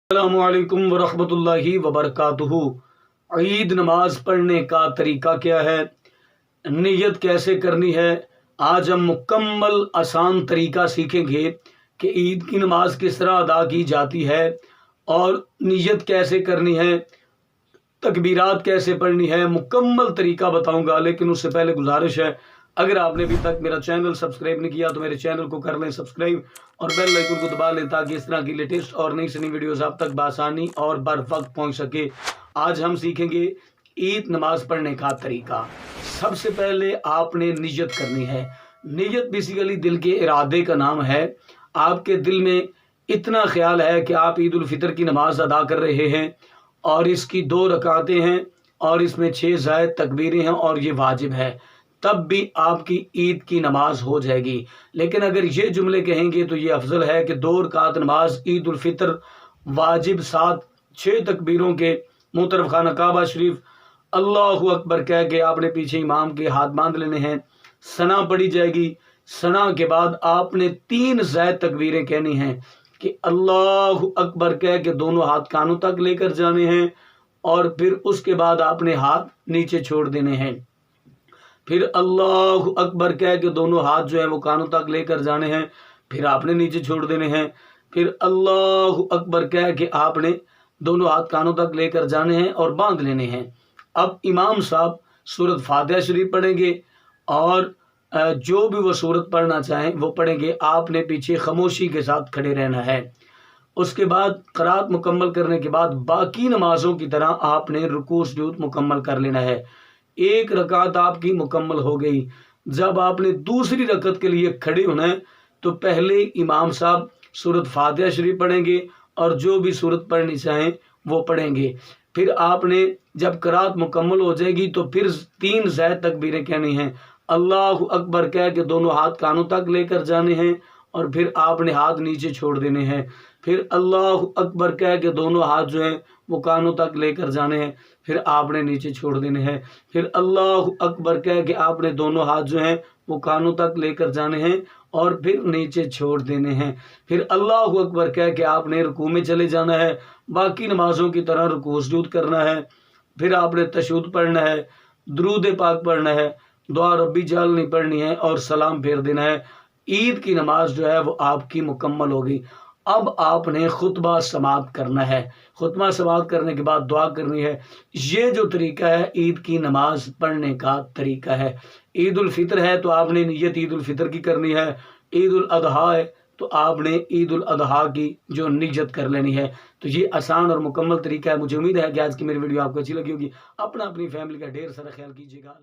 अस्सलामुअलैकुम वरहमतुल्लाहि वबरकातुहू। ईद नमाज पढ़ने का तरीका क्या है, नियत कैसे करनी है, आज हम मुकम्मल आसान तरीका सीखेंगे कि ईद की नमाज किस तरह अदा की जाती है और नियत कैसे करनी है, तकबीरात कैसे पढ़नी है, मुकम्मल तरीका बताऊंगा। लेकिन उससे पहले गुजारिश है, अगर आपने अभी तक मेरा चैनल सब्सक्राइब नहीं किया तो मेरे चैनल को कर लें सब्सक्राइब और बेल आइकन को दबा लें ताकि इस तरह की लेटेस्ट और नई से नई वीडियोस आप तक बआसानी और बर वक्त पहुंच सके। आज हम सीखेंगे ईद नमाज पढ़ने का तरीका। सबसे पहले आपने नियत करनी है। नियत बेसिकली दिल के इरादे का नाम है। आपके दिल में इतना ख्याल है कि आप ईद उल फितर की नमाज अदा कर रहे हैं और इसकी 2 रकातें हैं और इसमें 6 ज़ायद तकबीरें हैं और ये वाजिब है, तब भी आपकी ईद की नमाज हो जाएगी। लेकिन अगर ये जुमले कहेंगे तो ये अफजल है कि 2 रकात नमाज ईद उल फितर वाजिब 6 तकबीरों के मुँह तरफ खाना काबा शरीफ अल्लाहु अकबर कह के आपने पीछे इमाम के हाथ बांध लेने हैं। सना पड़ी जाएगी। सना के बाद आपने 3 ज़ायद तकबीरें कहनी हैं कि अल्लाहु अकबर कह के दोनों हाथ कानों तक लेकर जाने हैं और फिर उसके बाद आपने हाथ नीचे छोड़ देने हैं। फिर अल्लाहु अकबर कह के दोनों हाथ जो है वो कानों तक लेकर जाने हैं, फिर आपने नीचे छोड़ देने हैं। फिर अल्लाहु अकबर कह के आपने दोनों हाथ कानों तक लेकर जाने हैं और बांध लेने हैं। अब इमाम साहब सूरत फातिहा शरीफ पढ़ेंगे और जो भी वो सूरत पढ़ना चाहें वो पढ़ेंगे। आपने पीछे खामोशी के साथ खड़े रहना है। उसके बाद क़रात मुकम्मल करने के बाद बाकी नमाजों की तरह आपने रुकू सुजूद मुकम्मल कर लेना है। 1 रकात आपकी मुकम्मल हो गई। जब आपने दूसरी रकत के लिए खड़े होना है तो पहले इमाम साहब सूरत फातिहा शरीफ पढ़ेंगे और जो भी सूरत पढ़नी चाहें वो पढ़ेंगे। फिर आपने जब क़रात मुकम्मल हो जाएगी तो फिर 3 ज़ायद तकबीरें कहनी हैं। अल्लाहु अकबर कह के दोनों हाथ कानों तक लेकर जाने हैं और फिर आपने हाथ नीचे छोड़ देने हैं। फिर अल्लाहु अकबर कह के दोनों हाथ जो हैं वो कानों तक लेकर जाने हैं, फिर आपने नीचे छोड़ देने हैं। फिर अल्लाहु अकबर कह के आपने दोनों हाथ जो हैं वो कानों तक लेकर जाने हैं और फिर नीचे छोड़ देने हैं। फिर अल्लाहु अकबर कह के आपने रुकू में चले जाना है। बाकी नमाजों की तरह रुकू सुजूद करना है। फिर आपने तशहुद पढ़ना है, दुरूद पाक पढ़ना है, दुआ रब्बी जाल नहीं पढ़नी है और सलाम फेर देना है। ईद की नमाज जो है वो आपकी मुकम्मल होगी। अब आपने खुतबा समाअत करना है। खुतबा समाअत करने के बाद दुआ करनी है। ये जो तरीका है ईद की नमाज पढ़ने का तरीका है। ईद उल फितर है तो आपने नियत ईद उल फितर की करनी है। ईद उल अदहा है तो आपने ईद उल अदहा की जो नियत कर लेनी है। तो ये आसान और मुकम्मल तरीका है। मुझे उम्मीद है कि आज की मेरी वीडियो आपको अच्छी लगी होगी। अपनी फैमिली का ढेर सारा ख्याल कीजिएगा।